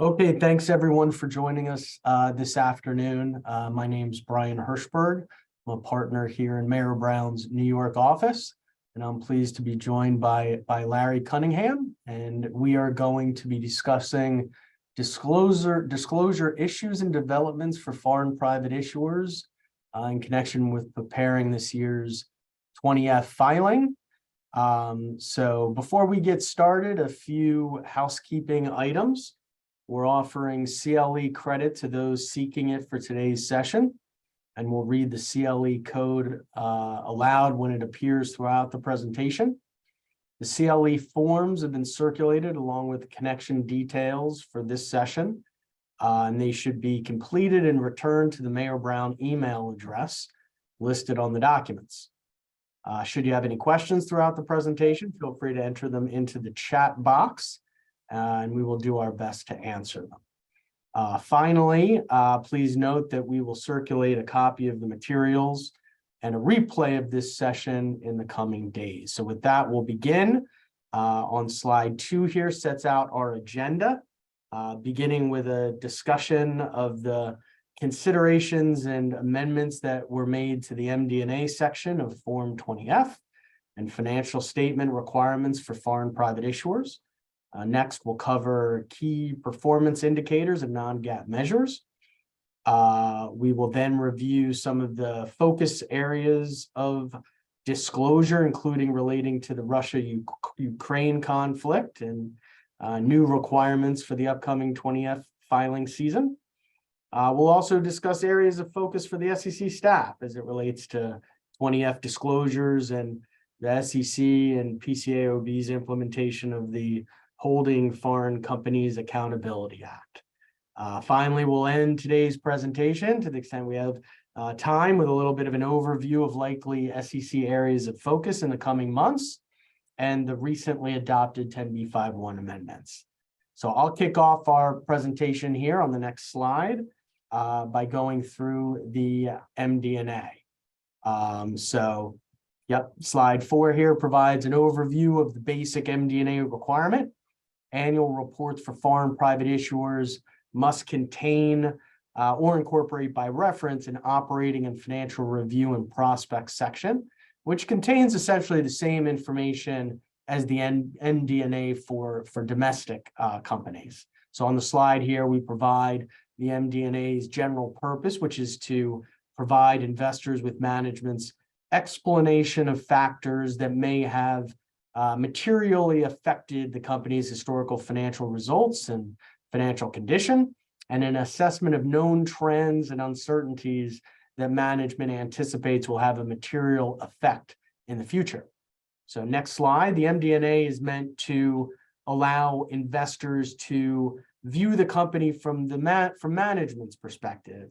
Okay, thanks everyone for joining us this afternoon. My name's Brian Hirshberg. I'm a partner here in Mayor Brown's New York office, and I'm pleased to be joined by Larry Cunningham, and we are going to be discussing disclosure issues and developments for foreign private issuers in connection with preparing this year's 20F filing. So before we get started, a few housekeeping items. We're offering CLE credit to those seeking it for today's session, and we'll read the CLE code aloud when it appears throughout the presentation. The CLE forms have been circulated along with the connection details for this session, and they should be completed and returned to the Mayor Brown email address listed on the documents. Should you have any questions throughout the presentation, feel free to enter them into the chat box, and we will do our best to answer them. Finally, please note that we will circulate a copy of the materials and a replay of this session in the coming days. So with that, we'll begin. On slide 2 here sets out our agenda, beginning with a discussion of the considerations and amendments that were made to the MD&A section of Form 20F and financial statement requirements for foreign private issuers. Next, we'll cover key performance indicators and non-GAAP measures. We will then review some of the focus areas of disclosure, including relating to the Russia-Ukraine conflict and new requirements for the upcoming 20F filing season. We'll also discuss areas of focus for the SEC staff as it relates to 20F disclosures and the SEC and PCAOB's implementation of the Holding Foreign Companies Accountability Act. Finally, we'll end today's presentation, to the extent we have time, with a little bit of an overview of likely SEC areas of focus in the coming months and the recently adopted 10b5-1 amendments. So I'll kick off our presentation here on the next slide by going through the MD&A. Slide 4 here provides an overview of the basic MD&A requirement. Annual reports for foreign private issuers must contain or incorporate by reference an operating and financial review and prospects section, which contains essentially the same information as the MD&A for domestic companies. So on the slide here, we provide the MD&A's general purpose, which is to provide investors with management's explanation of factors that may have materially affected the company's historical financial results and financial condition, and an assessment of known trends and uncertainties that management anticipates will have a material effect in the future. So next slide, the MD&A is meant to allow investors to view the company from management's perspective.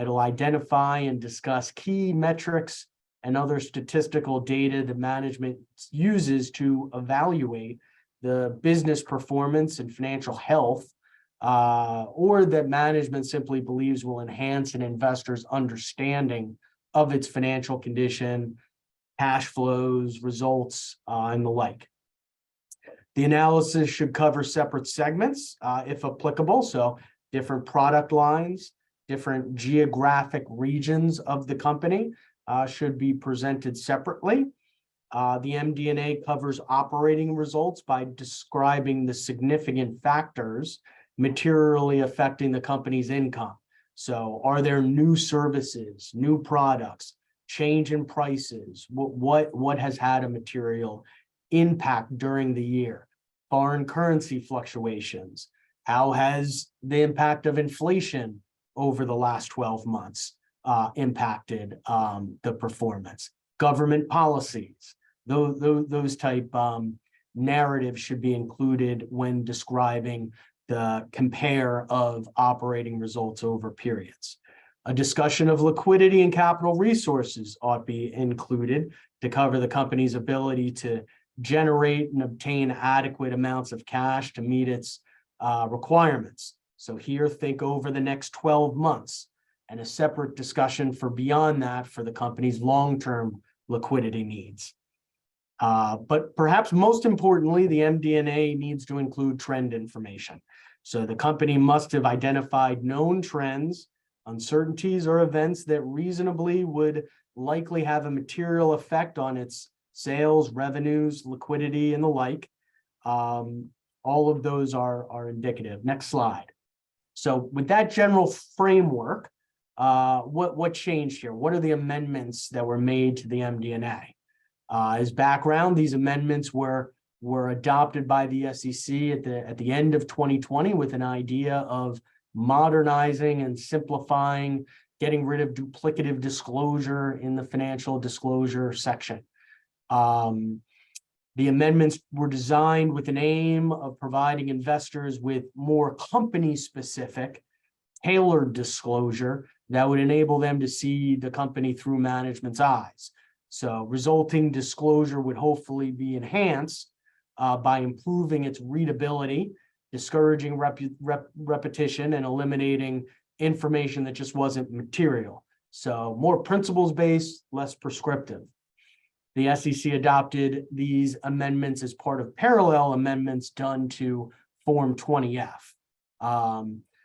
It'll identify and discuss key metrics and other statistical data that management uses to evaluate the business performance and financial health, or that management simply believes will enhance an investor's understanding of its financial condition, cash flows, results, and the like. The analysis should cover separate segments, if applicable, so different product lines, different geographic regions of the company should be presented separately. The MD&A covers operating results by describing the significant factors materially affecting the company's income. So are there new services, new products, change in prices? What has had a material impact during the year? Foreign currency fluctuations. How has the impact of inflation over the last 12 months impacted the performance? Government policies, those type narratives should be included when describing the compare of operating results over periods. A discussion of liquidity and capital resources ought to be included to cover the company's ability to generate and obtain adequate amounts of cash to meet its requirements. So here, think over the next 12 months, and a separate discussion for beyond that for the company's long-term liquidity needs. But perhaps most importantly, the MD&A needs to include trend information. So the company must have identified known trends, uncertainties, or events that reasonably would likely have a material effect on its sales, revenues, liquidity, and the like. All of those are indicative. Next slide. So with that general framework, what changed here? What are the amendments that were made to the MD&A? As background, these amendments were adopted by the SEC at the end of 2020 with an idea of modernizing and simplifying, getting rid of duplicative disclosure in the financial disclosure section. The amendments were designed with an aim of providing investors with more company-specific, tailored disclosure that would enable them to see the company through management's eyes. So resulting disclosure would hopefully be enhanced by improving its readability, discouraging repetition, and eliminating information that just wasn't material. So more principles-based, less prescriptive. The SEC adopted these amendments as part of parallel amendments done to Form 20F.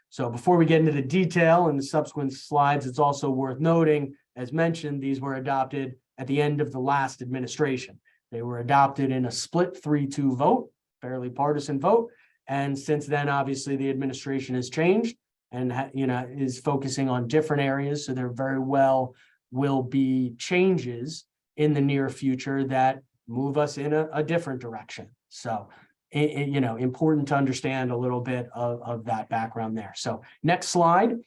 So before we get into the detail in the subsequent slides, it's also worth noting, as mentioned, these were adopted at the end of the last administration. They were adopted in a split 3-2 vote, fairly partisan vote. And since then, obviously, the administration has changed and is focusing on different areas. So there very well will be changes in the near future that move us in a different direction. So, important to understand a little bit of that background there. So next slide.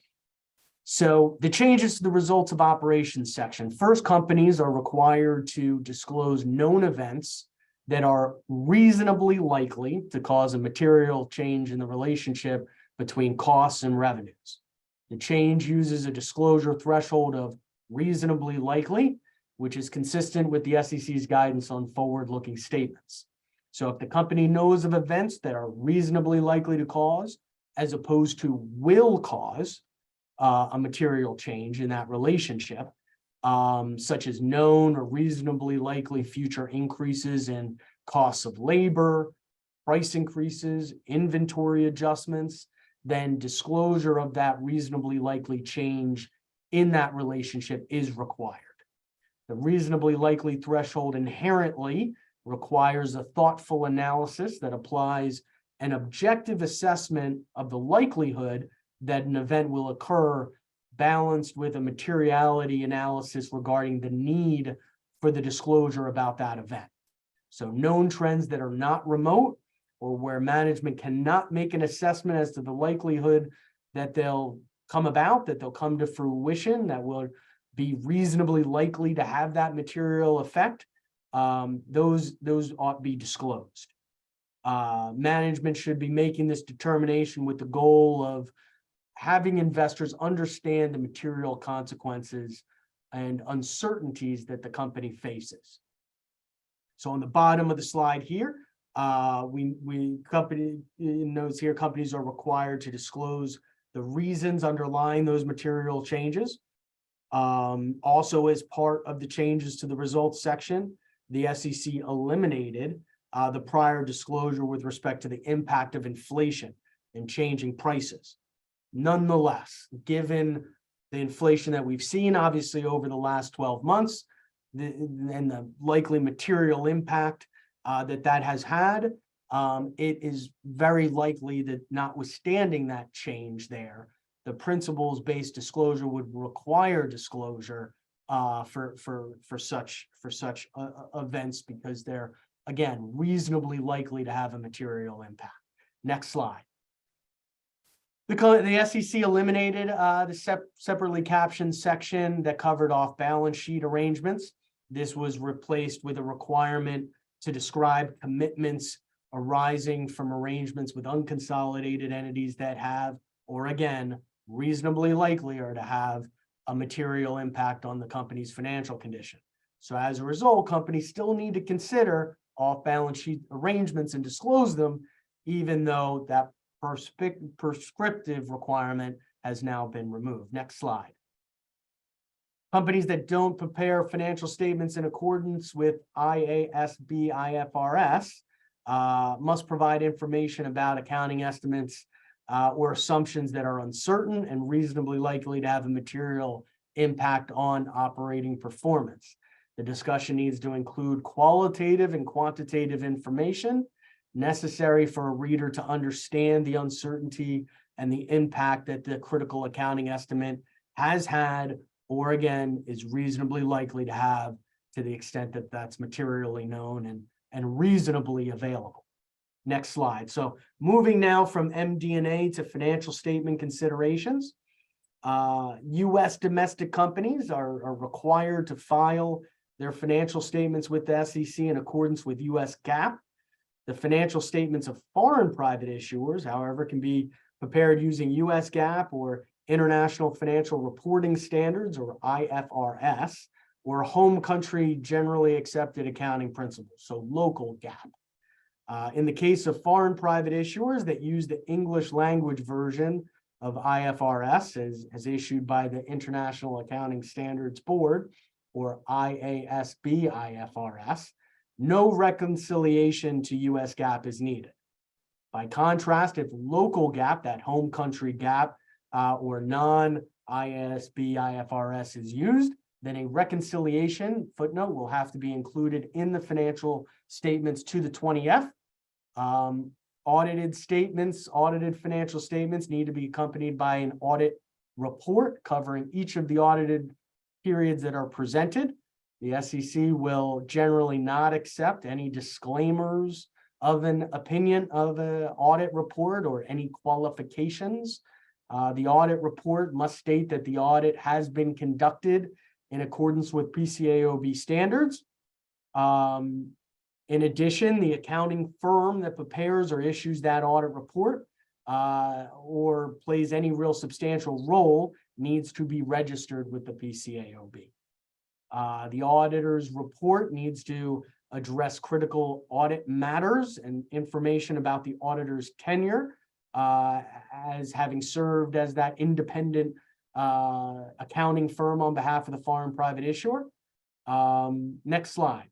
So the changes to the results of operations section. First, companies are required to disclose known events that are reasonably likely to cause a material change in the relationship between costs and revenues. The change uses a disclosure threshold of reasonably likely, which is consistent with the SEC's guidance on forward-looking statements. So if the company knows of events that are reasonably likely to cause, as opposed to will cause a material change in that relationship, such as known or reasonably likely future increases in costs of labor, price increases, inventory adjustments, then disclosure of that reasonably likely change in that relationship is required. The reasonably likely threshold inherently requires a thoughtful analysis that applies an objective assessment of the likelihood that an event will occur, balanced with a materiality analysis regarding the need for the disclosure about that event. So known trends that are not remote or where management cannot make an assessment as to the likelihood that they'll come about, that they'll come to fruition, that will be reasonably likely to have that material effect, those ought to be disclosed. Management should be making this determination with the goal of having investors understand the material consequences and uncertainties that the company faces. So on the bottom of the slide here, company notes here, companies are required to disclose the reasons underlying those material changes. Also, as part of the changes to the results section, the SEC eliminated the prior disclosure with respect to the impact of inflation and changing prices. Nonetheless, given the inflation that we've seen, obviously, over the last 12 months, and the likely material impact that has had, it is very likely that notwithstanding that change there, the principles-based disclosure would require disclosure for such events because they're, again, reasonably likely to have a material impact. Next slide. The SEC eliminated the separately captioned section that covered off-balance sheet arrangements. This was replaced with a requirement to describe commitments arising from arrangements with unconsolidated entities that have, or again, reasonably likely are to have a material impact on the company's financial condition. So as a result, companies still need to consider off-balance sheet arrangements and disclose them, even though that prescriptive requirement has now been removed. Next slide. Companies that don't prepare financial statements in accordance with IASB IFRS must provide information about accounting estimates or assumptions that are uncertain and reasonably likely to have a material impact on operating performance. The discussion needs to include qualitative and quantitative information necessary for a reader to understand the uncertainty and the impact that the critical accounting estimate has had, or again, is reasonably likely to have, to the extent that that's materially known and reasonably available. Next slide. So moving now from MD&A to financial statement considerations. US domestic companies are required to file their financial statements with the SEC in accordance with US GAAP. The financial statements of foreign private issuers, however, can be prepared using US GAAP or International Financial Reporting Standards, or IFRS, or home country generally accepted accounting principles, so local GAAP. In the case of foreign private issuers that use the English language version of IFRS as issued by the International Accounting Standards Board, or IASB IFRS, no reconciliation to US GAAP is needed. By contrast, if local GAAP, that home country GAAP, or non-IASB IFRS is used, then a reconciliation footnote will have to be included in the financial statements to the 20F. Audited financial statements need to be accompanied by an audit report covering each of the audited periods that are presented. The SEC will generally not accept any disclaimers of an opinion of an audit report or any qualifications. The audit report must state that the audit has been conducted in accordance with PCAOB standards. In addition, the accounting firm that prepares or issues that audit report or plays any real substantial role needs to be registered with the PCAOB. The auditor's report needs to address critical audit matters and information about the auditor's tenure as having served as that independent accounting firm on behalf of the foreign private issuer. Next slide.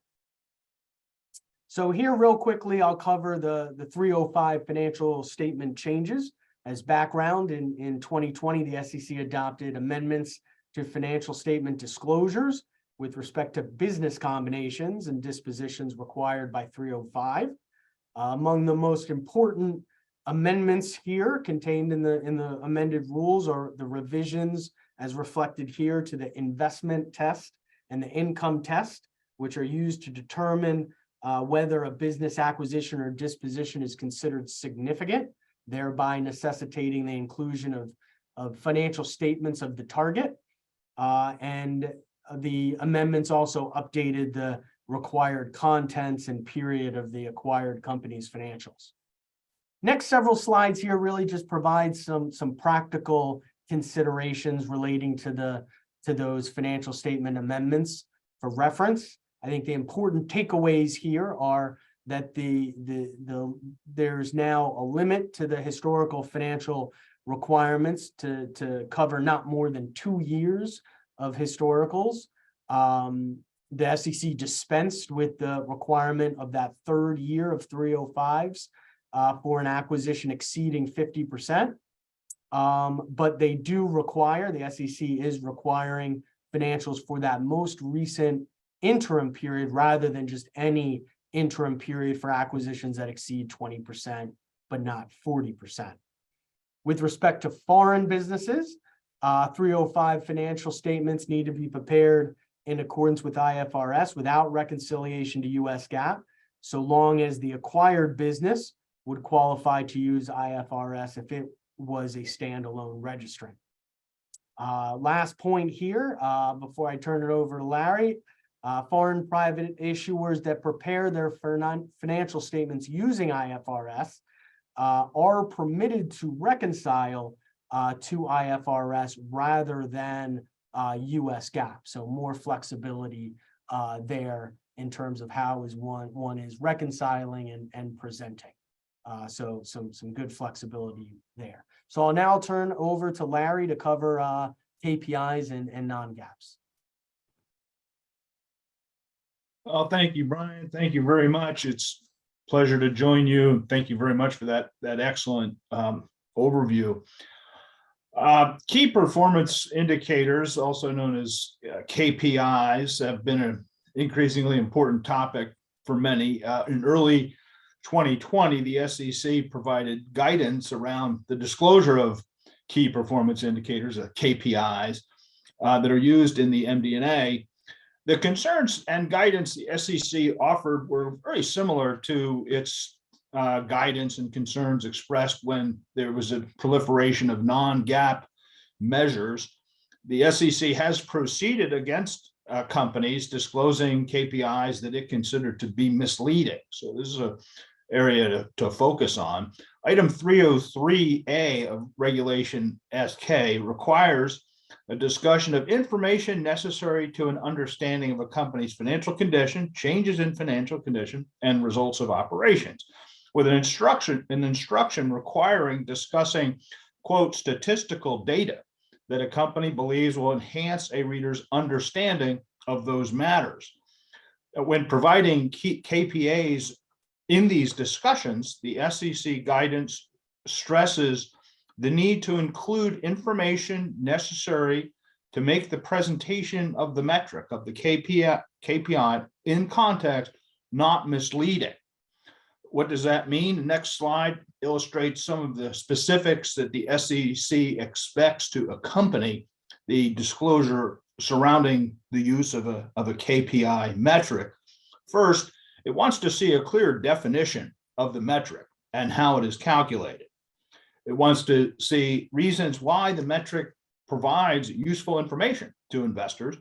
So here real quickly, I'll cover the 305 financial statement changes. As background, in 2020, the SEC adopted amendments to financial statement disclosures with respect to business combinations and dispositions required by 305. Among the most important amendments here contained in the amended rules are the revisions as reflected here to the investment test and the income test, which are used to determine whether a business acquisition or disposition is considered significant, thereby necessitating the inclusion of financial statements of the target. And the amendments also updated the required contents and period of the acquired company's financials. Next several slides here really just provide some practical considerations relating to those financial statement amendments for reference. I think the important takeaways here are that there's now a limit to the historical financial requirements to cover not more than 2 years of historicals. The SEC dispensed with the requirement of that third year of 305s for an acquisition exceeding 50%. But they do require, the SEC is requiring financials for that most recent interim period rather than just any interim period for acquisitions that exceed 20%, but not 40%. With respect to foreign businesses, 305 financial statements need to be prepared in accordance with IFRS without reconciliation to US GAAP, so long as the acquired business would qualify to use IFRS if it was a standalone registrant. Last point here, before I turn it over to Larry, foreign private issuers that prepare their financial statements using IFRS are permitted to reconcile to IFRS rather than US GAAP. So more flexibility there in terms of how one is reconciling and presenting. So some good flexibility there. So I'll now turn over to Larry to cover KPIs and non-GAAPs. Well, thank you, Brian. Thank you very much. It's a pleasure to join you. Thank you very much for that excellent overview. Key performance indicators, also known as KPIs, have been an increasingly important topic for many. In early 2020, the SEC provided guidance around the disclosure of key performance indicators, KPIs, that are used in the MD&A. The concerns and guidance the SEC offered were very similar to its guidance and concerns expressed when there was a proliferation of non-GAAP measures. The SEC has proceeded against companies disclosing KPIs that it considered to be misleading. So this is an area to focus on. Item 303A of Regulation SK requires a discussion of information necessary to an understanding of a company's financial condition, changes in financial condition, and results of operations, with an instruction requiring discussing, quote, statistical data that a company believes will enhance a reader's understanding of those matters. When providing KPIs in these discussions, the SEC guidance stresses the need to include information necessary to make the presentation of the metric of the KPI in context, not misleading. What does that mean? The next slide illustrates some of the specifics that the SEC expects to accompany the disclosure surrounding the use of a KPI metric. First, it wants to see a clear definition of the metric and how it is calculated. It wants to see reasons why the metric provides useful information to investors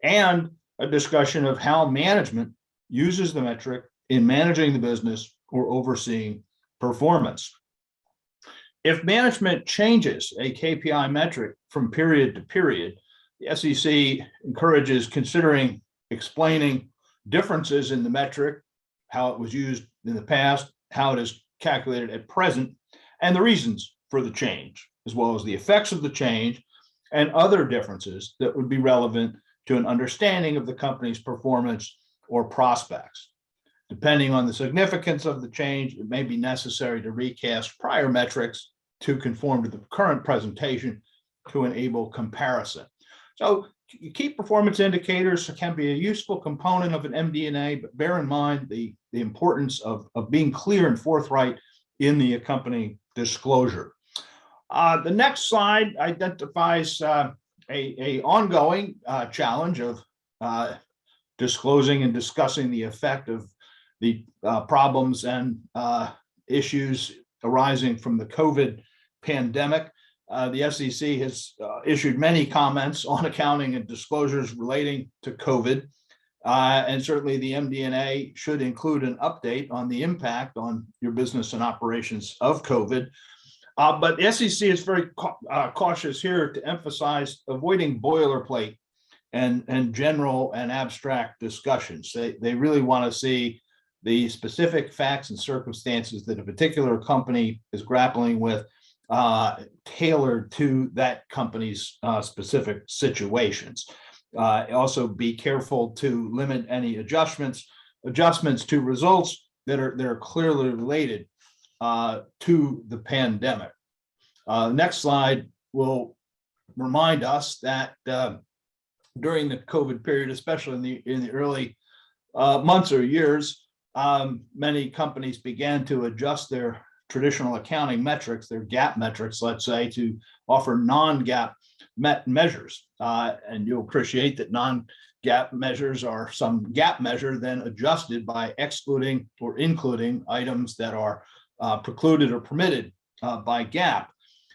and a discussion of how management uses the metric in managing the business or overseeing performance. If management changes a KPI metric from period to period, the SEC encourages considering explaining differences in the metric, how it was used in the past, how it is calculated at present, and the reasons for the change, as well as the effects of the change and other differences that would be relevant to an understanding of the company's performance or prospects. Depending on the significance of the change, it may be necessary to recast prior metrics to conform to the current presentation to enable comparison. So key performance indicators can be a useful component of an MD&A, but bear in mind the importance of being clear and forthright in the accompanying disclosure. The next slide identifies a ongoing challenge of disclosing and discussing the effect of the problems and issues arising from the COVID pandemic. The SEC has issued many comments on accounting and disclosures relating to COVID. And certainly the MD&A should include an update on the impact on your business and operations of COVID. But the SEC is very cautious here to emphasize avoiding boilerplate and general and abstract discussions. They really want to see the specific facts and circumstances that a particular company is grappling with tailored to that company's specific situations. Also be careful to limit any adjustments to results that are clearly related to the pandemic. Next slide will remind us that during the COVID period, especially in the early months or years, many companies began to adjust their traditional accounting metrics, their GAAP metrics, let's say, to offer non-GAAP measures. And you'll appreciate that non-GAAP measures are some GAAP measure then adjusted by excluding or including items that are precluded or permitted by GAAP.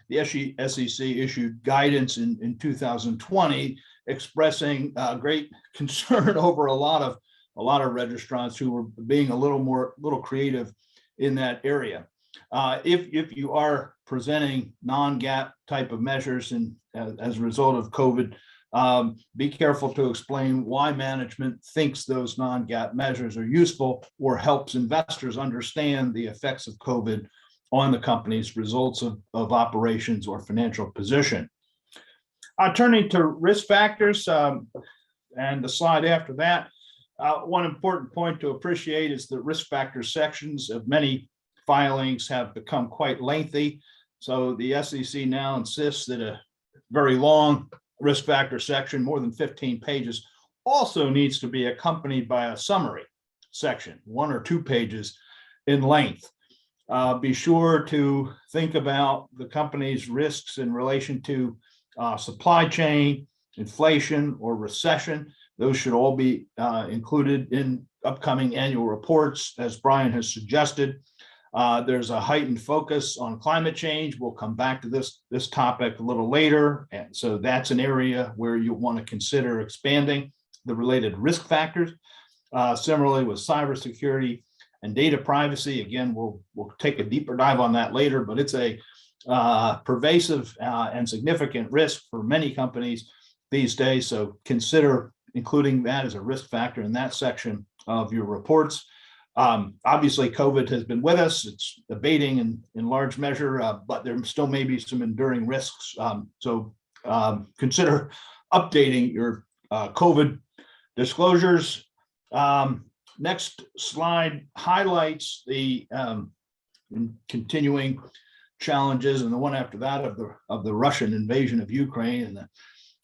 The SEC issued guidance in 2020 expressing great concern over a lot of registrants who were being a little creative in that area. If you are presenting non-GAAP type of measures and as a result of COVID, be careful to explain why management thinks those non-GAAP measures are useful or helps investors understand the effects of COVID on the company's results of operations or financial position. Turning to risk factors and the slide after that, one important point to appreciate is the risk factor sections of many filings have become quite lengthy. So the SEC now insists that a very long risk factor section, more than 15 pages, also needs to be accompanied by a summary section, 1 or 2 pages in length. Be sure to think about the company's risks in relation to supply chain, inflation, or recession. Those should all be included in upcoming annual reports, as Brian has suggested. There's a heightened focus on climate change. We'll come back to this topic a little later. And so that's an area where you'll want to consider expanding the related risk factors. Similarly with cybersecurity and data privacy, again, we'll take a deeper dive on that later, but it's a pervasive and significant risk for many companies these days. So consider including that as a risk factor in that section of your reports. Obviously, COVID has been with us. It's abating in large measure, but there still may be some enduring risks. So consider updating your COVID disclosures. Next slide highlights the continuing challenges, and the one after that of the Russian invasion of Ukraine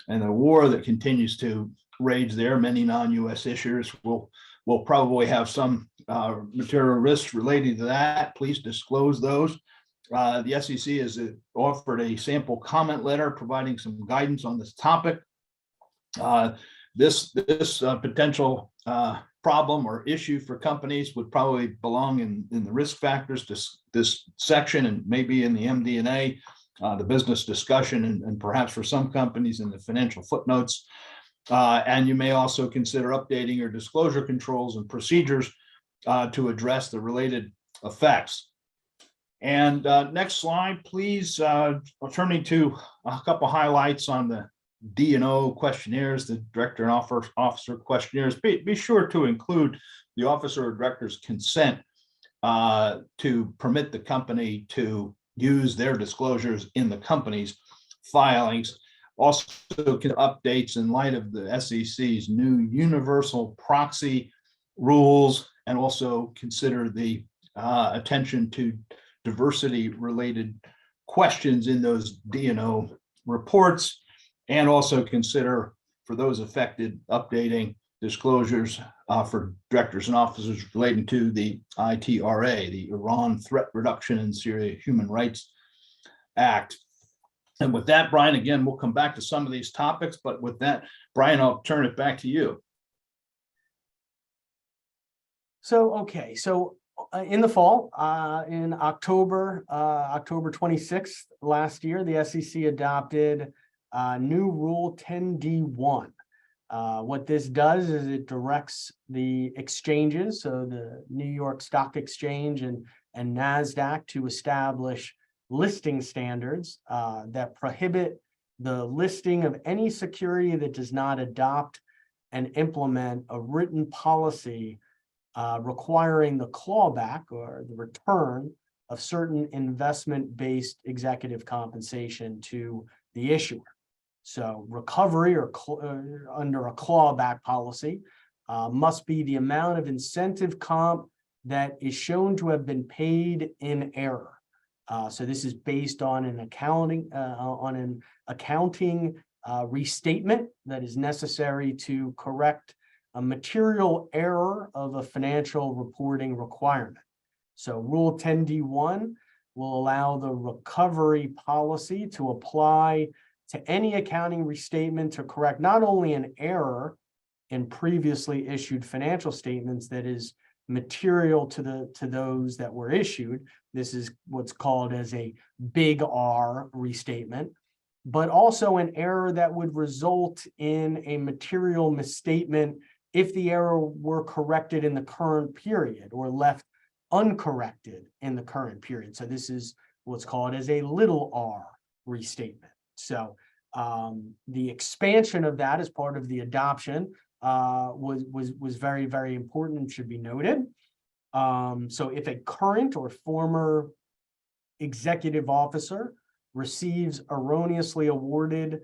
and the war that continues to rage there. Many non-US issuers will probably have some material risks related to that. Please disclose those. The SEC has offered a sample comment letter providing some guidance on this topic. This potential problem or issue for companies would probably belong in the risk factors, this section, and maybe in the MD&A, the business discussion, and perhaps for some companies in the financial footnotes. And you may also consider updating your disclosure controls and procedures to address the related effects. And next slide, please. Turning to a couple highlights on the D&O questionnaires, the director and officer questionnaires. Be sure to include the officer or director's consent to permit the company to use their disclosures in the company's filings. Also, updates in light of the SEC's new universal proxy rules, and also consider the attention to diversity-related questions in those D&O reports, and also consider, for those affected, updating disclosures for directors and officers relating to the ITRA, the Iran Threat Reduction and Syria Human Rights Act. And with that, Brian, again, we'll come back to some of these topics, but with that, Brian, I'll turn it back to you. So, okay, so in the fall, in October 26th last year, the SEC adopted new Rule 10D1. What this does is it directs the exchanges, so the New York Stock Exchange and NASDAQ, to establish listing standards that prohibit the listing of any security that does not adopt and implement a written policy requiring the clawback or the return of certain investment-based executive compensation to the issuer. So recovery or under a clawback policy must be the amount of incentive comp that is shown to have been paid in error. So this is based on an accounting restatement that is necessary to correct a material error of a financial reporting requirement. So Rule 10D1 will allow the recovery policy to apply to any accounting restatement to correct not only an error in previously issued financial statements that is material to those that were issued. This is what's called as a big R restatement, but also an error that would result in a material misstatement if the error were corrected in the current period or left uncorrected in the current period. So this is what's called as a little r restatement. So the expansion of that as part of the adoption was very, very important and should be noted. So if a current or former executive officer receives erroneously awarded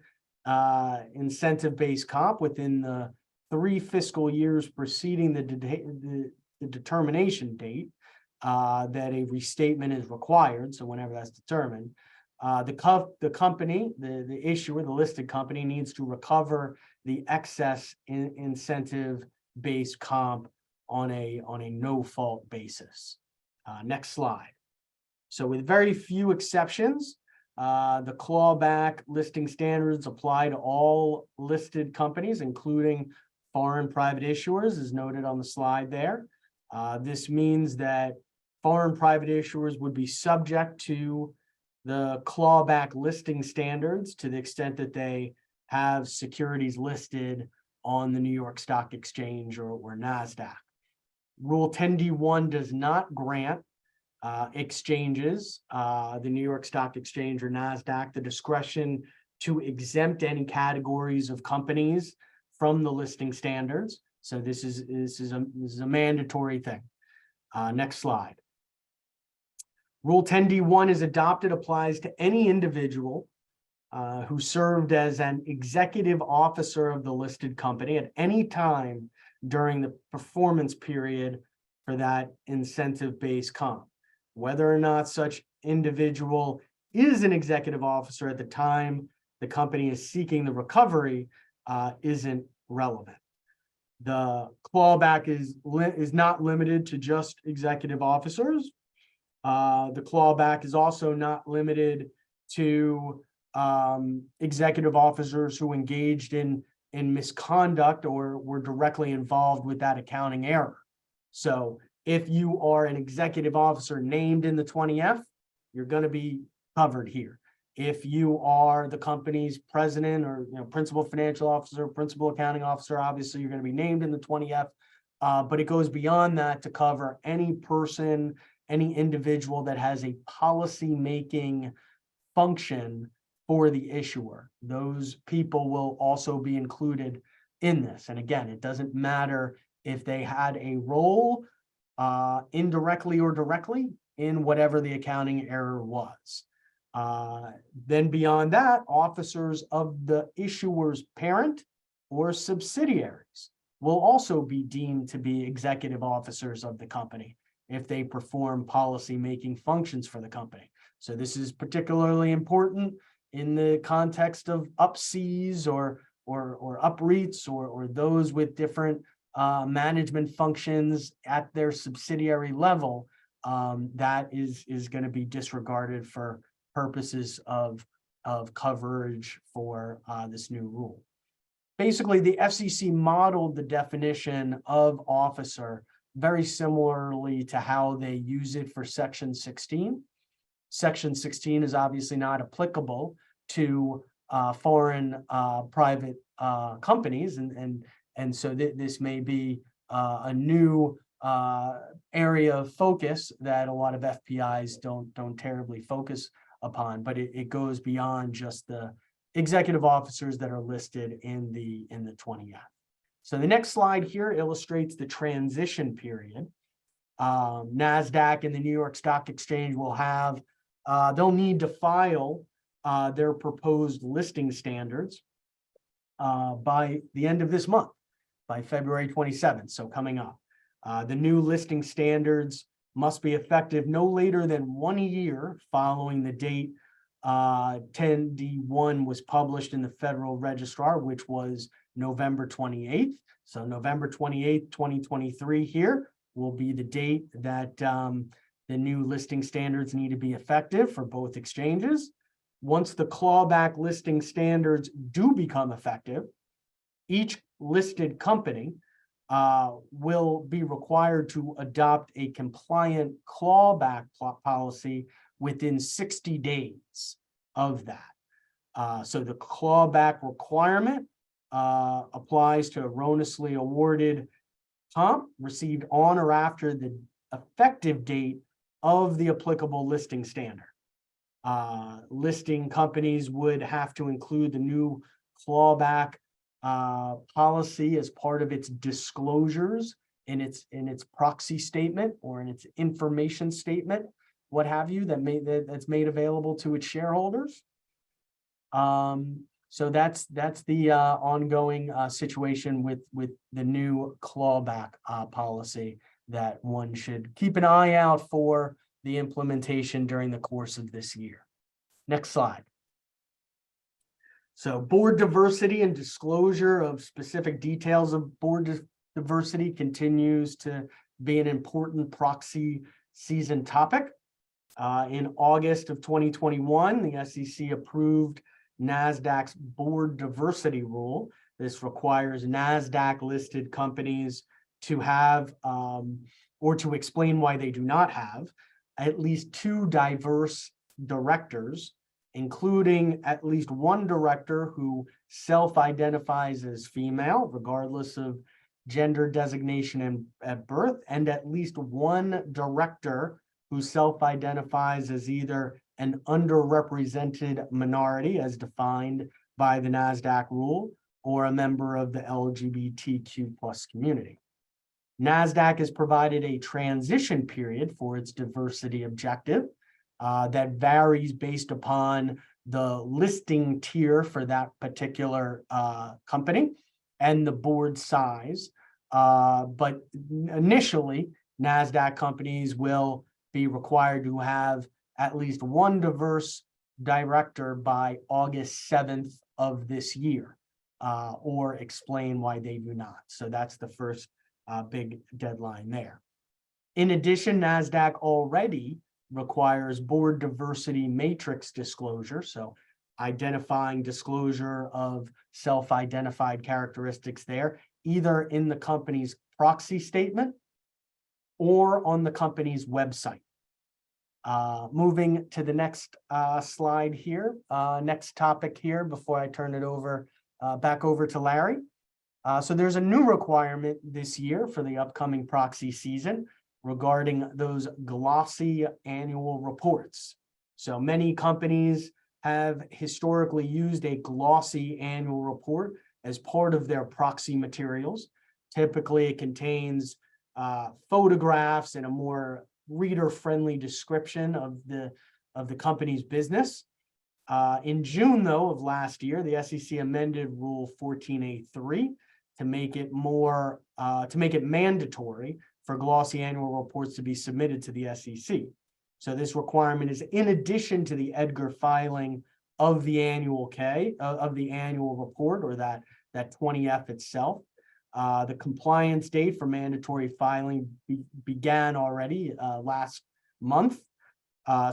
incentive-based comp within the 3 fiscal years preceding the determination date that a restatement is required, so whenever that's determined, The company, the issuer, the listed company needs to recover the excess incentive-based comp on a no-fault basis. Next slide. So with very few exceptions, the clawback listing standards apply to all listed companies, including foreign private issuers, as noted on the slide there. This means that foreign private issuers would be subject to the clawback listing standards to the extent that they have securities listed on the New York Stock Exchange or NASDAQ. Rule 10d-1 does not grant exchanges, the New York Stock Exchange or NASDAQ, the discretion to exempt any categories of companies from the listing standards. So this is a mandatory thing. Next slide. Rule 10d-1 is adopted, applies to any individual who served as an executive officer of the listed company at any time during the performance period for that incentive-based comp. Whether or not such individual is an executive officer at the time the company is seeking the recovery isn't relevant. The clawback is not limited to just executive officers. The clawback is also not limited to executive officers who engaged in misconduct or were directly involved with that accounting error. So if you are an executive officer named in the 20F, you're going to be covered here. If you are the company's president or principal financial officer, principal accounting officer, obviously you're going to be named in the 20F, but it goes beyond that to cover any person, any individual that has a policy-making function for the issuer. Those people will also be included in this. And again, it doesn't matter if they had a role indirectly or directly in whatever the accounting error was. Then beyond that, officers of the issuer's parent or subsidiaries will also be deemed to be executive officers of the company if they perform policy-making functions for the company. So this is particularly important in the context of up-Cs or up-REITs or those with different management functions at their subsidiary level. That is going to be disregarded for purposes of coverage for this new rule. Basically, the FCC modeled the definition of officer very similarly to how they use it for Section 16. Section 16 is obviously not applicable to foreign private companies, and so this may be a new area of focus that a lot of FPIs don't terribly focus upon, but it goes beyond just the executive officers that are listed in the 20F. So the next slide here illustrates the transition period. NASDAQ and the New York Stock Exchange will have, they'll need to file their proposed listing standards by the end of this month, by February 27th, so coming up. The new listing standards must be effective no later than 1 year following the date 10d-1 was published in the Federal Registrar, which was November 28th. So November 28th, 2023 here will be the date that the new listing standards need to be effective for both exchanges. Once the clawback listing standards do become effective, each listed company will be required to adopt a compliant clawback policy within 60 days of that. So the clawback requirement applies to erroneously awarded comp received on or after the effective date of the applicable listing standard. Listing companies would have to include the new clawback policy as part of its disclosures in its proxy statement or in its information statement, what have you, that's made available to its shareholders. So that's the ongoing situation with the new clawback policy that one should keep an eye out for the implementation during the course of this year. Next slide. So board diversity and disclosure of specific details of board diversity continues to be an important proxy season topic. In August of 2021, the SEC approved NASDAQ's board diversity rule. This requires NASDAQ listed companies to have or to explain why they do not have at least 2 diverse directors, including at least 1 director who self-identifies as female, regardless of gender designation at birth, and at least 1 director who self-identifies as either an underrepresented minority as defined by the NASDAQ rule or a member of the LGBTQ+ community. NASDAQ has provided a transition period for its diversity objective that varies based upon the listing tier for that particular company and the board size. But initially, NASDAQ companies will be required to have at least 1 diverse director by August 7th of this year, or explain why they do not. So that's the first big deadline there. In addition, NASDAQ already requires board diversity matrix disclosure, so identifying disclosure of self-identified characteristics there, either in the company's proxy statement or on the company's website. Moving to the next slide here, next topic here before I turn it over back over to Larry. So there's a new requirement this year for the upcoming proxy season regarding those glossy annual reports. So many companies have historically used a glossy annual report as part of their proxy materials. Typically, it contains photographs and a more reader-friendly description of the company's business. In June, though, of last year, the SEC amended Rule 14A3 to make it mandatory for glossy annual reports to be submitted to the SEC. So this requirement is in addition to the EDGAR filing of the annual report, or that 20F itself. The compliance date for mandatory filing began already last month.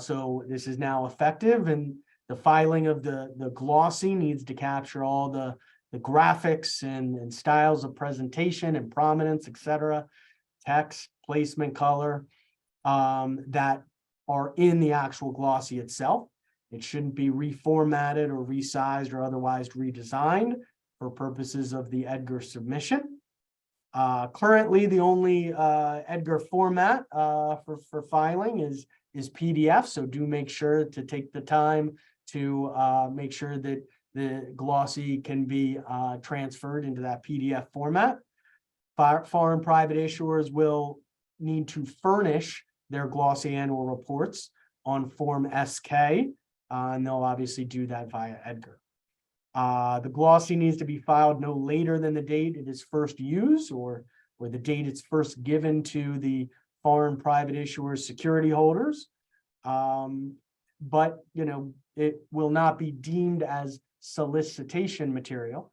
So this is now effective, and the filing of the glossy needs to capture all the graphics and styles of presentation and prominence, etc., text, placement, color, that are in the actual glossy itself. It shouldn't be reformatted or resized or otherwise redesigned for purposes of the EDGAR submission. Currently, the only EDGAR format for filing is PDF, so do make sure to take the time to make sure that the glossy can be transferred into that PDF format. Foreign private issuers will need to furnish their glossy annual reports on Form SK, and they'll obviously do that via EDGAR. The glossy needs to be filed no later than the date it is first used or the date it's first given to the foreign private issuers security holders. But it will not be deemed as solicitation material,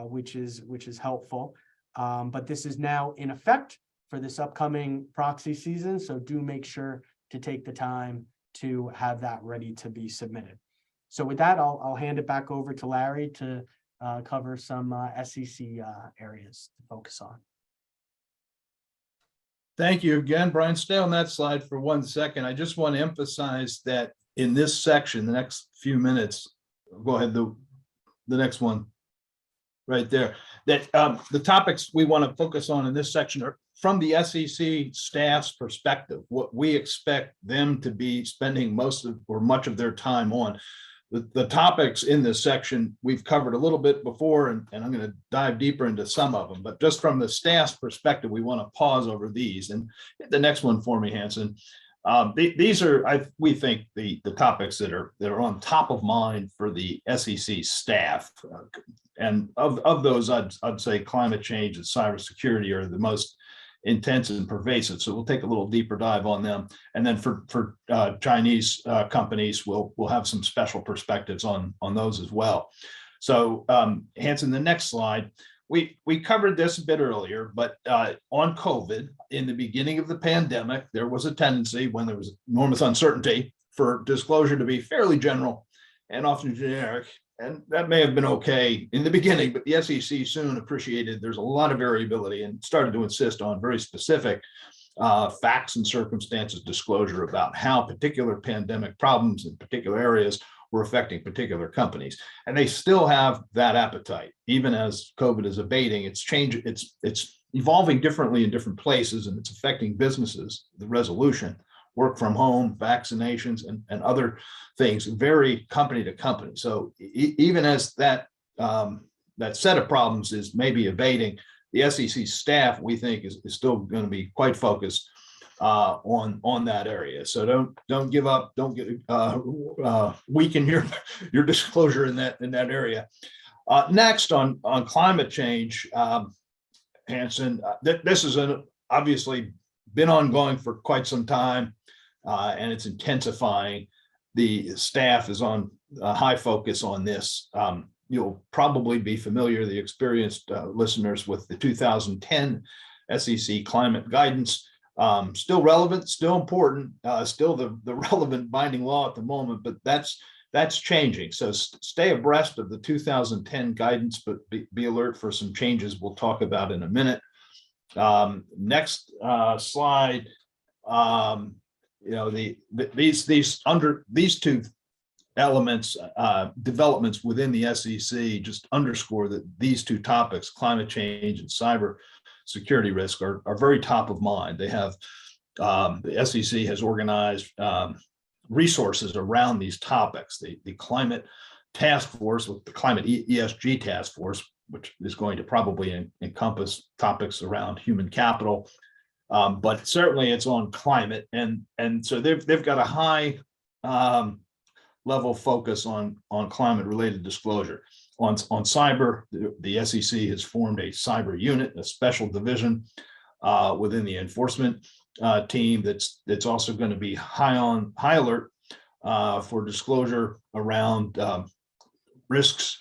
which is helpful. But this is now in effect for this upcoming proxy season, so do make sure to take the time to have that ready to be submitted. So with that, I'll hand it back over to Larry to cover some SEC areas to focus on. Thank you again, Brian. Stay on that slide for 1 second. I just want to emphasize that in this section, the next few minutes, go ahead, the next one right there, that the topics we want to focus on in this section are from the SEC staff's perspective, what we expect them to be spending most of or much of their time on. The topics in this section we've covered a little bit before, and I'm going to dive deeper into some of them, but just from the staff's perspective, we want to pause over these. And the next one for me, Hanson. These are, we think, the topics that are on top of mind for the SEC staff. And of those, I'd say climate change and cybersecurity are the most intense and pervasive. So we'll take a little deeper dive on them. And then for Chinese companies, we'll have some special perspectives on those as well. So Hanson, the next slide. We covered this a bit earlier, but on COVID, in the beginning of the pandemic, there was a tendency when there was enormous uncertainty for disclosure to be fairly general and often generic. And that may have been okay in the beginning, but the SEC soon appreciated there's a lot of variability and started to insist on very specific facts and circumstances disclosure about how particular pandemic problems in particular areas were affecting particular companies. And they still have that appetite, even as COVID is abating. It's changing, it's evolving differently in different places, and it's affecting businesses. The resolution, work from home, vaccinations, and other things vary company to company. So even as that set of problems is maybe abating, the SEC staff, we think, is still going to be quite focused on that area. So don't give up. Don't get weaken your disclosure in that area. Next on climate change, Hanson, this is obviously been ongoing for quite some time, and it's intensifying. The staff is on high focus on this. You'll probably be familiar, the experienced listeners, with the 2010 SEC climate guidance. Still relevant, still important, still the relevant binding law at the moment, but that's changing. So stay abreast of the 2010 guidance, but be alert for some changes we'll talk about in a minute. Next slide. These two elements, developments within the SEC, just underscore that these two topics, climate change and cyber security risk, are very top of mind. They have the SEC has organized resources around these topics. The climate task force with the climate ESG task force, which is going to probably encompass topics around human capital, but certainly it's on climate, and so they've got a high level focus on climate related disclosure. On cyber, the SEC has formed a cyber unit, a special division within the enforcement team that's also going to be high alert for disclosure around risks,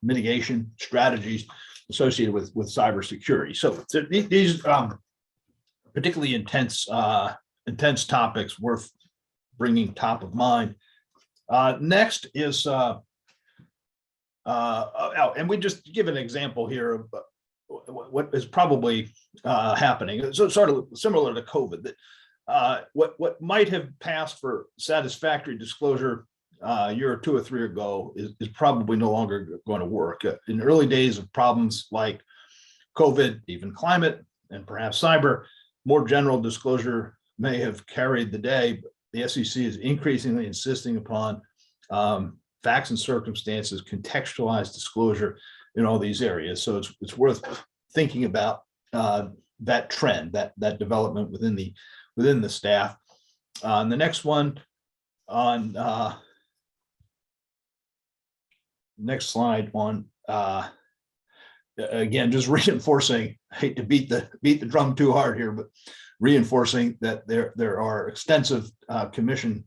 mitigation strategies associated with cybersecurity. So these particularly intense topics worth bringing top of mind. Next is and we just give an example here of what is probably happening. So sort of similar to COVID, that what might have passed for satisfactory disclosure a year or two or three ago is probably no longer going to work. In early days of problems like COVID, even climate, and perhaps cyber, more general disclosure may have carried the day, but the SEC is increasingly insisting upon facts and circumstances, contextualized disclosure in all these areas. So it's worth thinking about that trend, that development within the staff. And the next one on next slide on again, just reinforcing, I hate to beat the drum too hard here, but reinforcing that there are extensive commission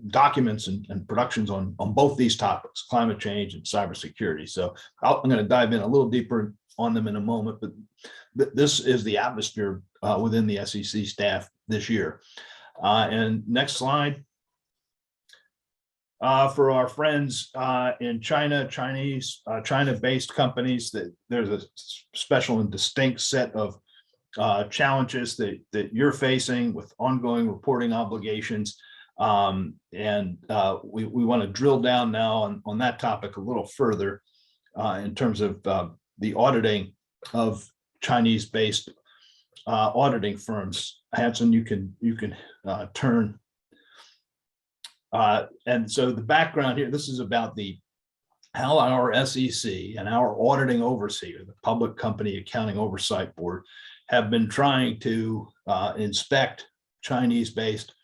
documents and productions on both these topics, climate change and cybersecurity. So I'm going to dive in a little deeper on them in a moment, but this is the atmosphere within the SEC staff this year. And next slide. For our friends in China, China-based companies, that there's a special and distinct set of challenges that you're facing with ongoing reporting obligations. And we want to drill down now on that topic a little further in terms of the auditing of Chinese-based auditing firms. Hanson, you can turn. And so the background here, this is about how our SEC and our auditing overseer, the Public Company Accounting Oversight Board, have been trying to inspect Chinese-based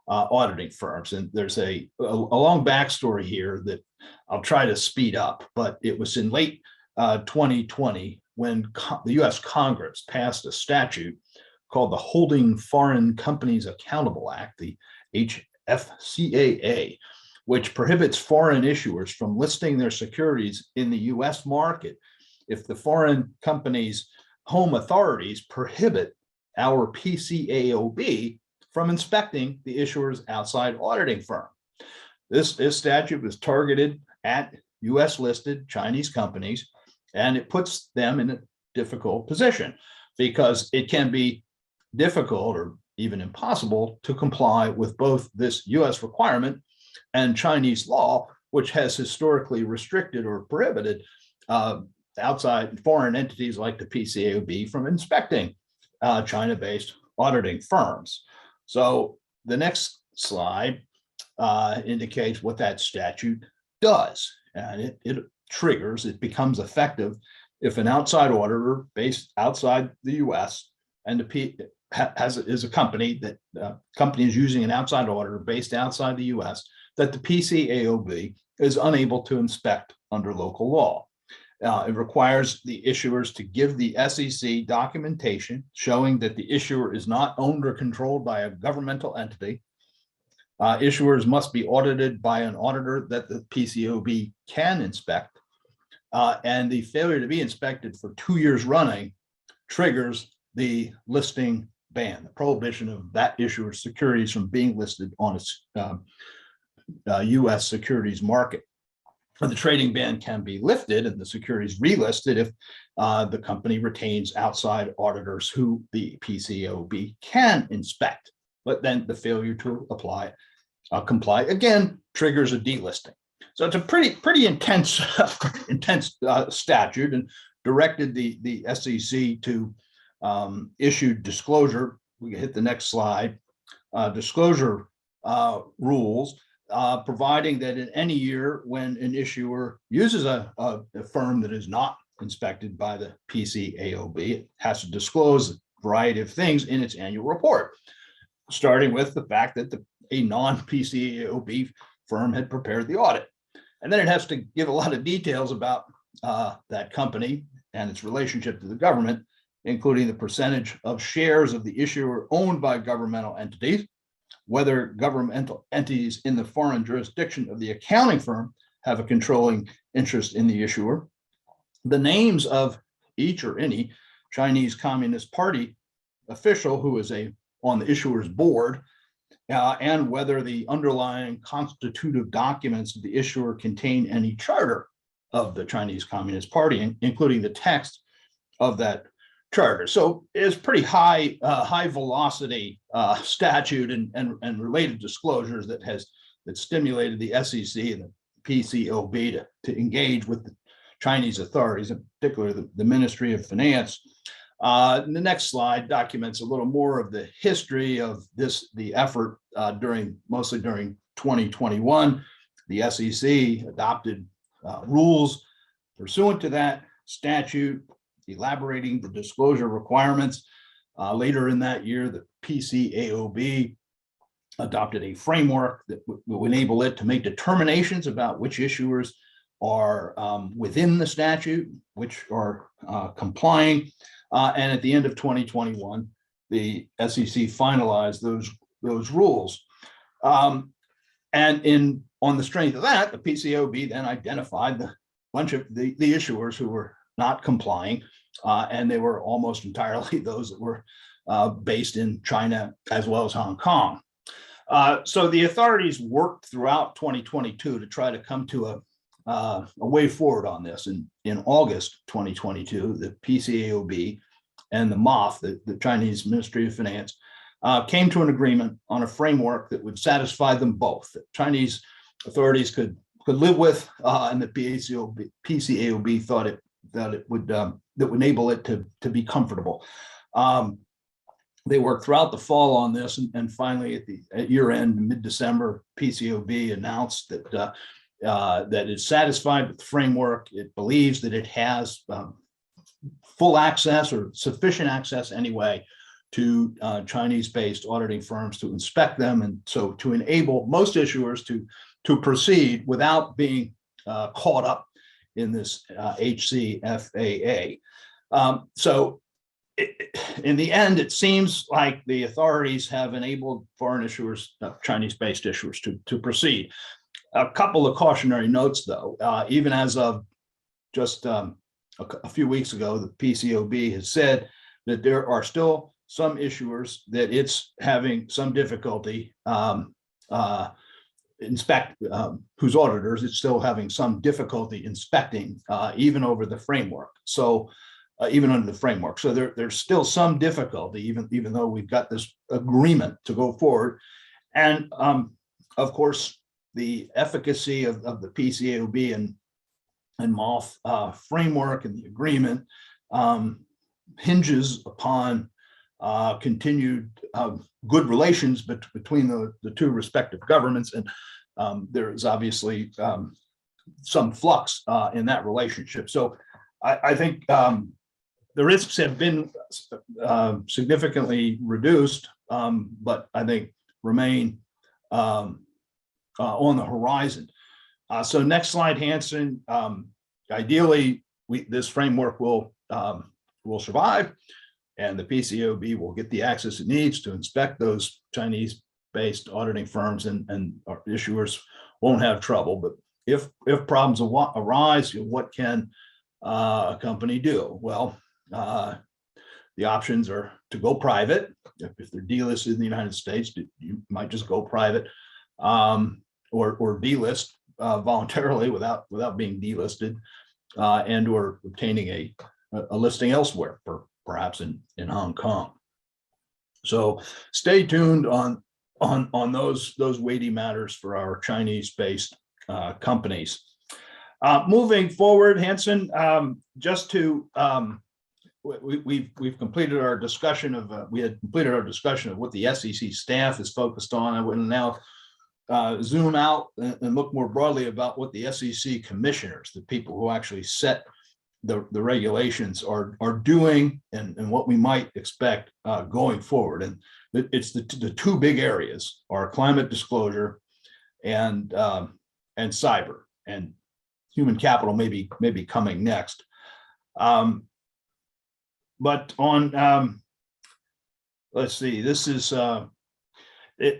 auditing firms. And there's a long backstory here that I'll try to speed up, but it was in late 2020 when the US Congress passed a statute called the Holding Foreign Companies Accountable Act, the FCAA, which prohibits foreign issuers from listing their securities in the US market if the foreign company's home authorities prohibit our PCAOB from inspecting the issuer's outside auditing firm. This statute was targeted at US listed Chinese companies, and it puts them in a difficult position because it can be difficult or even impossible to comply with both this US requirement and Chinese law, which has historically restricted or prohibited outside foreign entities like the PCAOB from inspecting China-based auditing firms. So the next slide indicates what that statute does, and it becomes effective if an outside auditor based outside the US and is a company that company is using an outside auditor based outside the US that the PCAOB is unable to inspect under local law. It requires the issuers to give the SEC documentation showing that the issuer is not owned or controlled by a governmental entity. Issuers must be audited by an auditor that the PCAOB can inspect. And the failure to be inspected for 2 years running triggers the listing ban, the prohibition of that issuer's securities from being listed on its US securities market. The trading ban can be lifted and the securities relisted if the company retains outside auditors who the PCAOB can inspect. But then the failure to comply again triggers a delisting. So it's a pretty intense statute, and directed the SEC to issue disclosure. We can hit the next slide. Disclosure rules. Providing that in any year when an issuer uses a firm that is not inspected by the PCAOB, it has to disclose a variety of things in its annual report, starting with the fact that a non-PCAOB firm had prepared the audit. And then it has to give a lot of details about that company and its relationship to the government, including the percentage of shares of the issuer owned by governmental entities, whether governmental entities in the foreign jurisdiction of the accounting firm have a controlling interest in the issuer, the names of each or any Chinese Communist Party official who is on the issuer's board, and whether the underlying constitutive documents of the issuer contain any charter of the Chinese Communist Party, including the text of that charter. So it's pretty high velocity statute and related disclosures that stimulated the SEC and the PCAOB to engage with the Chinese authorities, in particular the Ministry of Finance. The next slide documents a little more of the history of the effort mostly during 2021. The SEC adopted rules pursuant to that statute, elaborating the disclosure requirements. Later in that year, the PCAOB adopted a framework that will enable it to make determinations about which issuers are within the statute, which are complying. And at the end of 2021, the SEC finalized those rules. And on the strength of that, the PCAOB then identified the bunch of the issuers who were not complying, and they were almost entirely those that were based in China as well as Hong Kong. So the authorities worked throughout 2022 to try to come to a way forward on this. In August 2022, the PCAOB and the MOF, the Chinese Ministry of Finance, came to an agreement on a framework that would satisfy them both. That Chinese authorities could live with, and the PCAOB thought that would enable it to be comfortable. They worked throughout the fall on this, and finally at year end, mid-December, PCAOB announced that it's satisfied with the framework. It believes that it has full access or sufficient access anyway to Chinese-based auditing firms to inspect them, and so to enable most issuers to proceed without being caught up in this HCFAA. So in the end, it seems like the authorities have enabled foreign issuers, Chinese-based issuers, to proceed. A couple of cautionary notes, though. Even as of just a few weeks ago, the PCAOB has said that there are still some issuers that it's having some difficulty whose auditors it's still having some difficulty inspecting, even over the framework. So even under the framework. So there's still some difficulty, even though we've got this agreement to go forward. And of course, the efficacy of the PCAOB and MOF framework and the agreement hinges upon continued good relations between the two respective governments. And there is obviously some flux in that relationship. So I think the risks have been significantly reduced, but I think remain on the horizon. So next slide, Hanson. Ideally, this framework will survive, and the PCAOB will get the access it needs to inspect those Chinese-based auditing firms, and our issuers won't have trouble. But if problems arise, what can a company do? Well, the options are to go private. If they're delisted in the United States, you might just go private, or delist voluntarily without being delisted, and or obtaining a listing elsewhere, perhaps in Hong Kong. So stay tuned on those weighty matters for our Chinese-based companies. Moving forward, Hanson, just to we've completed our discussion of what the SEC staff is focused on. I would now zoom out and look more broadly about what the SEC commissioners, the people who actually set the regulations, are doing, and what we might expect going forward. And it's the two big areas are climate disclosure and cyber, and human capital may be coming next. But on, let's see, this is the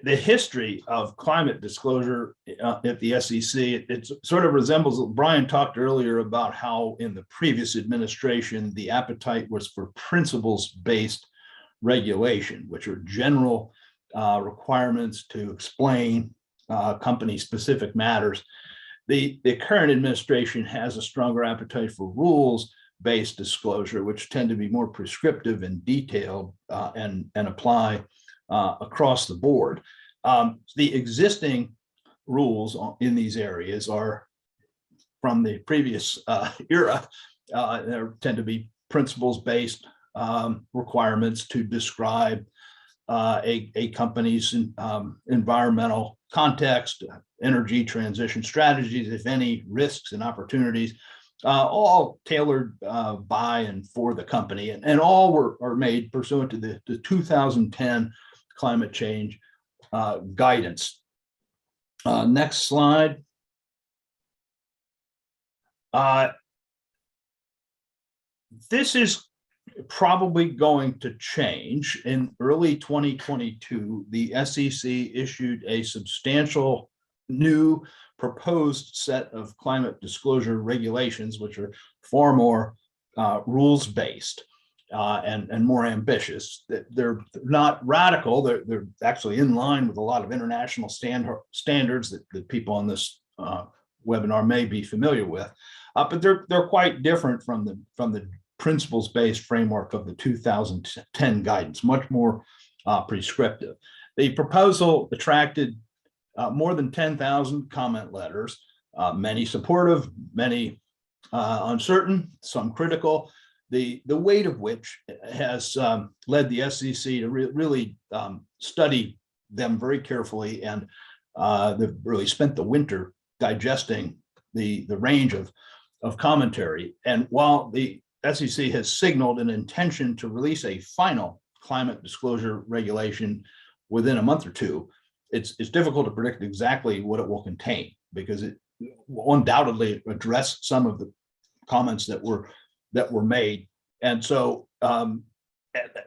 history of climate disclosure at the SEC. It sort of resembles what Brian talked earlier about how in the previous administration, the appetite was for principles-based regulation, which are general requirements to explain company-specific matters. The current administration has a stronger appetite for rules-based disclosure, which tend to be more prescriptive and detailed and apply across the board. The existing rules in these areas are from the previous era. There tend to be principles-based requirements to describe a company's environmental context, energy transition strategies, if any, risks and opportunities, all tailored by and for the company, and all are made pursuant to the 2010 climate change guidance. Next slide. This is probably going to change. In early 2022, the SEC issued a substantial new proposed set of climate disclosure regulations, which are far more rules-based and more ambitious. They're not radical. They're actually in line with a lot of international standards that people on this webinar may be familiar with, but they're quite different from the principles-based framework of the 2010 guidance, much more prescriptive. The proposal attracted more than 10,000 comment letters, many supportive, many uncertain, some critical, the weight of which has led the SEC to really study them very carefully, and they've really spent the winter digesting the range of commentary. And while the SEC has signaled an intention to release a final climate disclosure regulation within a month or two, it's difficult to predict exactly what it will contain, because it will undoubtedly address some of the comments that were made And so at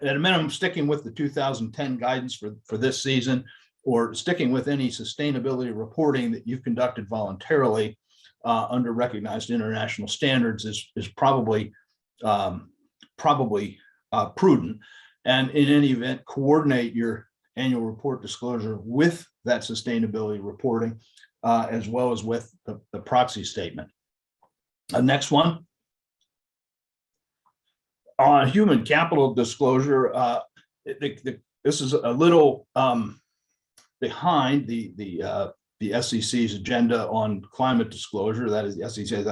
a minimum, sticking with the 2010 guidance for this season, or sticking with any sustainability reporting that you've conducted voluntarily under recognized international standards is probably prudent. And in any event, coordinate your annual report disclosure with that sustainability reporting, as well as with the proxy statement. Next one. On human capital disclosure, this is a little behind the SEC's agenda on climate disclosure. That is, the SEC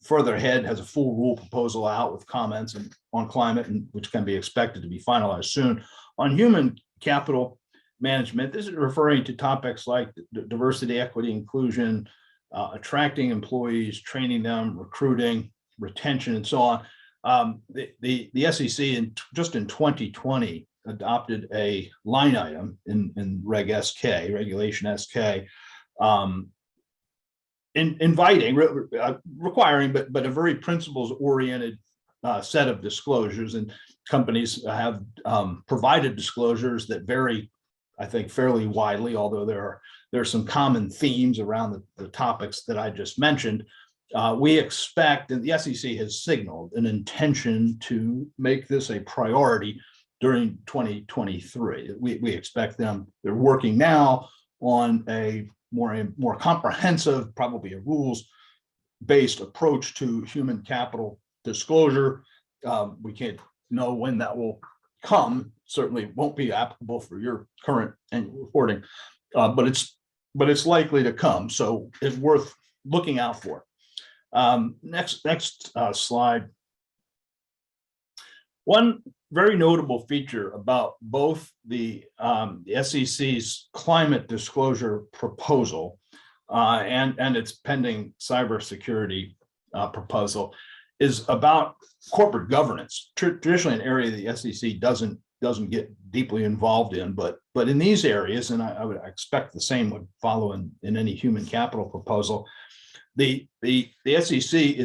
further ahead has a full rule proposal out with comments on climate, which can be expected to be finalized soon. On human capital management, this is referring to topics like diversity, equity, inclusion, attracting employees, training them, recruiting, retention, and so on. The SEC just in 2020 adopted a line item in Regulation SK, requiring, but a very principles-oriented set of disclosures, and companies have provided disclosures that vary, I think, fairly widely, although there are some common themes around the topics that I just mentioned. We expect, and the SEC has signaled an intention to make this a priority during 2023. We expect they're working now on a more comprehensive, probably a rules-based approach to human capital disclosure. We can't know when that will come. Certainly won't be applicable for your current annual reporting, but it's likely to come. So it's worth looking out for. Next slide. One very notable feature about both the SEC's climate disclosure proposal and its pending cybersecurity proposal is about corporate governance. Traditionally, an area the SEC doesn't get deeply involved in, but in these areas, and I would expect the same would follow in any human capital proposal. The SEC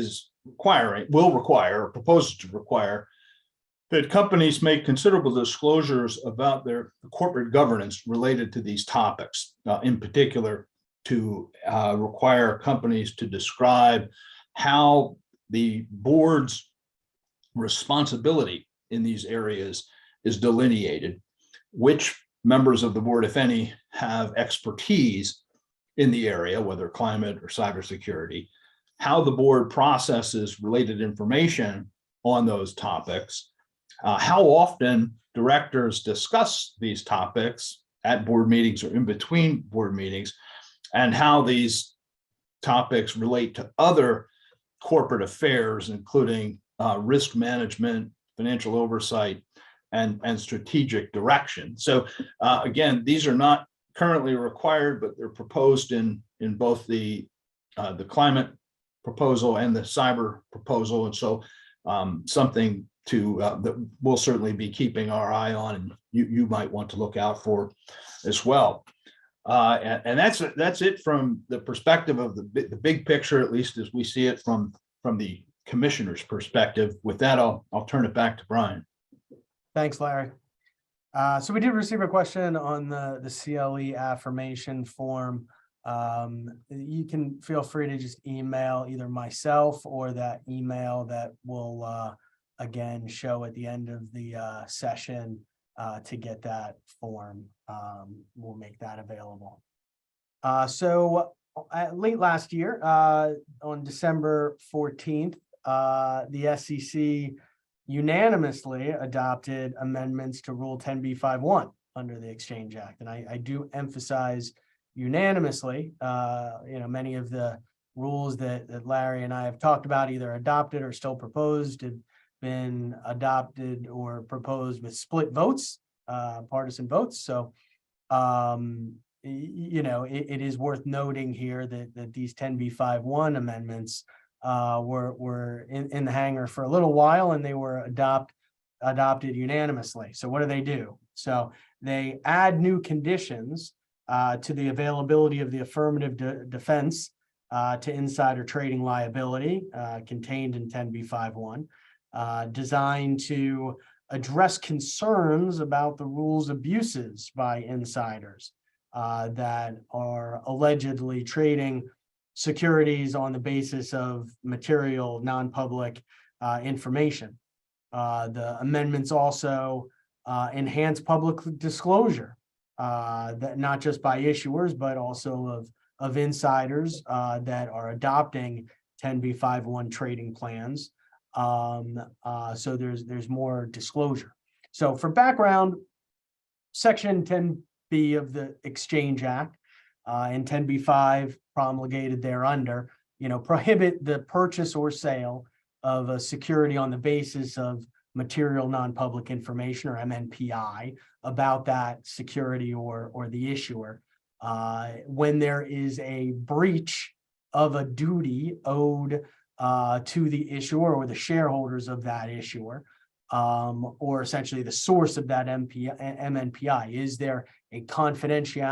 will require, or proposes to require, that companies make considerable disclosures about their corporate governance related to these topics, in particular to require companies to describe how the board's responsibility in these areas is delineated, which members of the board, if any, have expertise in the area, whether climate or cybersecurity, how the board processes related information on those topics, how often directors discuss these topics at board meetings or in between board meetings, and how these topics relate to other corporate affairs, including risk management, financial oversight, and strategic direction. So again, these are not currently required, but they're proposed in both the climate proposal and the cyber proposal. And so something that we'll certainly be keeping our eye on, and you might want to look out for as well. And that's it from the perspective of the big picture, at least as we see it from the commissioner's perspective. With that, I'll turn it back to Brian. Thanks, Larry. So we did receive a question on the CLE affirmation form. You can feel free to just email either myself or that email that will again show at the end of the session to get that form. We'll make that available. So late last year, on December 14th, the SEC unanimously adopted amendments to Rule 10b5-1 under the Exchange Act. And I do emphasize unanimously. Many of the rules that Larry and I have talked about, either adopted or still proposed, have been adopted or proposed with split votes, partisan votes. So, it is worth noting here that these 10b5-1 amendments were in the hangar for a little while, and they were adopted unanimously. So what do? So they add new conditions to the availability of the affirmative defense to insider trading liability contained in 10b5-1. designed to address concerns about the rules abuses by insiders that are allegedly trading securities on the basis of material non-public information. The amendments also enhance public disclosure, that not just by issuers, but also of insiders that are adopting 10b5-1 trading plans. So there's more disclosure. So for background, Section 10b of the Exchange Act and 10b5 promulgated thereunder, prohibit the purchase or sale of a security on the basis of material non-public information, or MNPI, about that security or the issuer when there is a breach of a duty owed to the issuer or the shareholders of that issuer, or essentially the source of that MNPI. Is there a confidential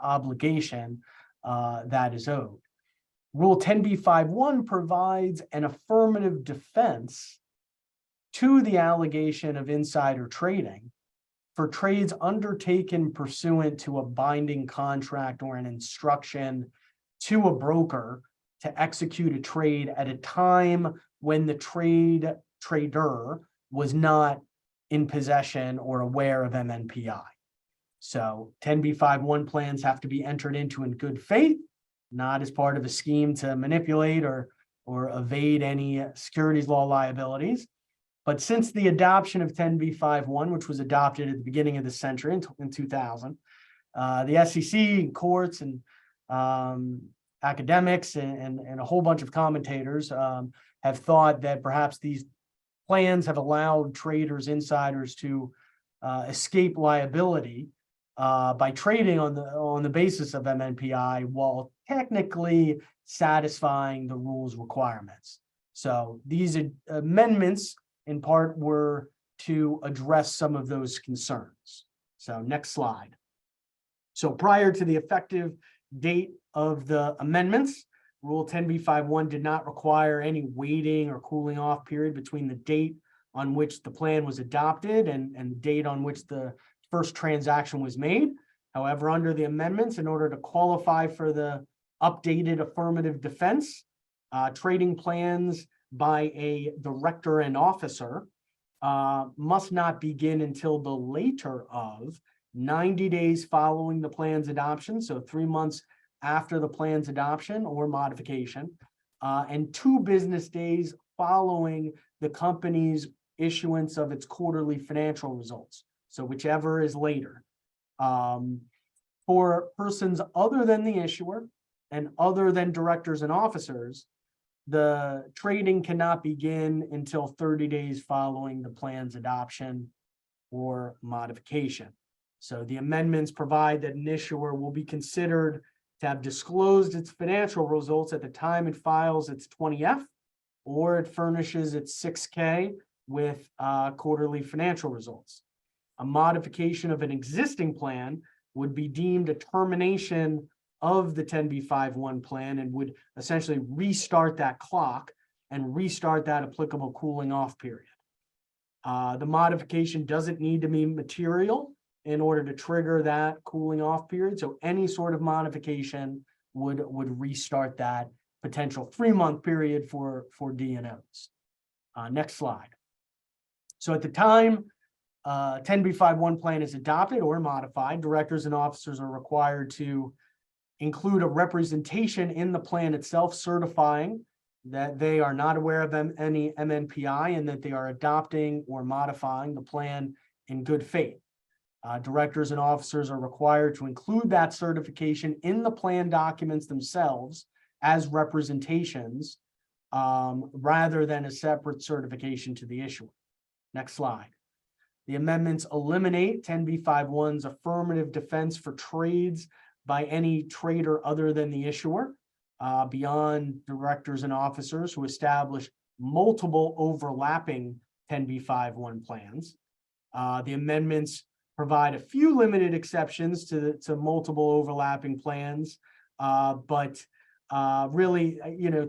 obligation that is owed? Rule 10b5-1 provides an affirmative defense to the allegation of insider trading for trades undertaken pursuant to a binding contract or an instruction to a broker to execute a trade at a time when the trader was not in possession or aware of MNPI. So 10b5-1 plans have to be entered into in good faith, not as part of a scheme to manipulate or evade any securities law liabilities. But since the adoption of 10b5-1, which was adopted at the beginning of the century in 2000, the SEC, courts, and academics and a whole bunch of commentators have thought that perhaps these plans have allowed traders, insiders to escape liability by trading on the basis of MNPI while technically satisfying the rules requirements. So these amendments in part were to address some of those concerns. So next slide. So prior to the effective date of the amendments, Rule 10b5-1 did not require any waiting or cooling off period between the date on which the plan was adopted and the date on which the first transaction was made. However, under the amendments, in order to qualify for the updated affirmative defense, trading plans by a director and officer must not begin until the later of 90 days following the plan's adoption, so 3 months after the plan's adoption or modification, and 2 business days following the company's issuance of its quarterly financial results, so whichever is later. For persons other than the issuer and other than directors and officers, the trading cannot begin until 30 days following the plan's adoption or modification. So the amendments provide that an issuer will be considered to have disclosed its financial results at the time it files its 20F or it furnishes its 6K with quarterly financial results. A modification of an existing plan would be deemed a termination of the 10b5-1 plan and would essentially restart that clock and restart that applicable cooling off period. The modification doesn't need to be material in order to trigger that cooling off period. So any sort of modification would restart that potential 3-month period for DNOs. Next slide. So at the time 10b5-1 plan is adopted or modified, directors and officers are required to include a representation in the plan itself certifying that they are not aware of any MNPI and that they are adopting or modifying the plan in good faith. Directors and officers are required to include that certification in the plan documents themselves as representations rather than a separate certification to the issuer. Next slide. The amendments eliminate 10b5-1's affirmative defense for trades by any trader other than the issuer, beyond directors and officers who establish multiple overlapping 10b5-1 plans. The amendments provide a few limited exceptions to multiple overlapping plans, but really,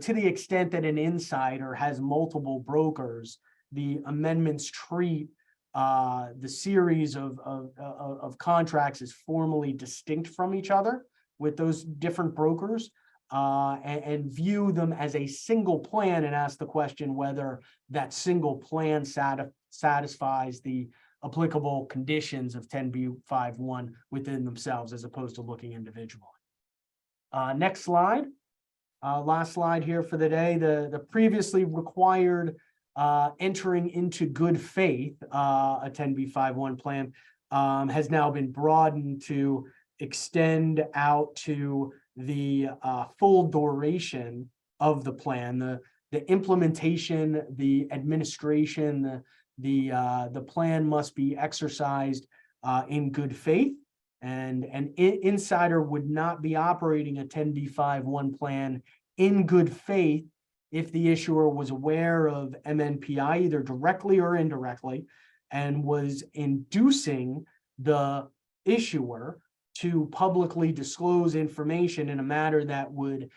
to the extent that an insider has multiple brokers the amendments treat the series of contracts as formally distinct from each other with those different brokers, and view them as a single plan, and ask the question whether that single plan satisfies the applicable conditions of 10b5-1 within themselves, as opposed to looking individually. Next slide. Last slide here for the day. The previously required entering into good faith, a 10b5-1 plan, has now been broadened to extend out to the full duration of the plan, the implementation, the administration, the plan must be exercised in good faith, and an insider would not be operating a 10b5-1 plan in good faith if the issuer was aware of MNPI either directly or indirectly, and was inducing the issuer to publicly disclose information in a manner that would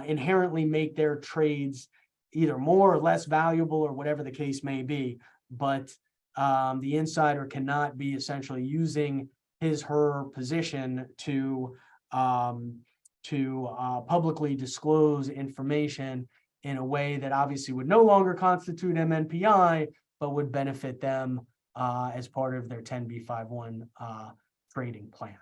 inherently make their trades either more or less valuable, or whatever the case may be. But the insider cannot be essentially using his/her position to publicly disclose information in a way that obviously would no longer constitute MNPI, but would benefit them as part of their 10b5-1 trading plan.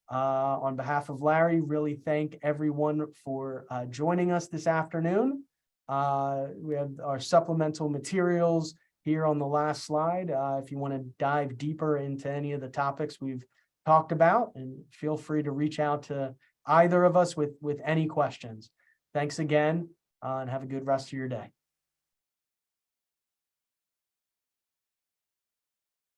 On behalf of Larry, really thank everyone for joining us this afternoon. We have our supplemental materials here on the last slide. If you want to dive deeper into any of the topics we've talked about, and feel free to reach out to either of us with any questions. Thanks again, and have a good rest of your day.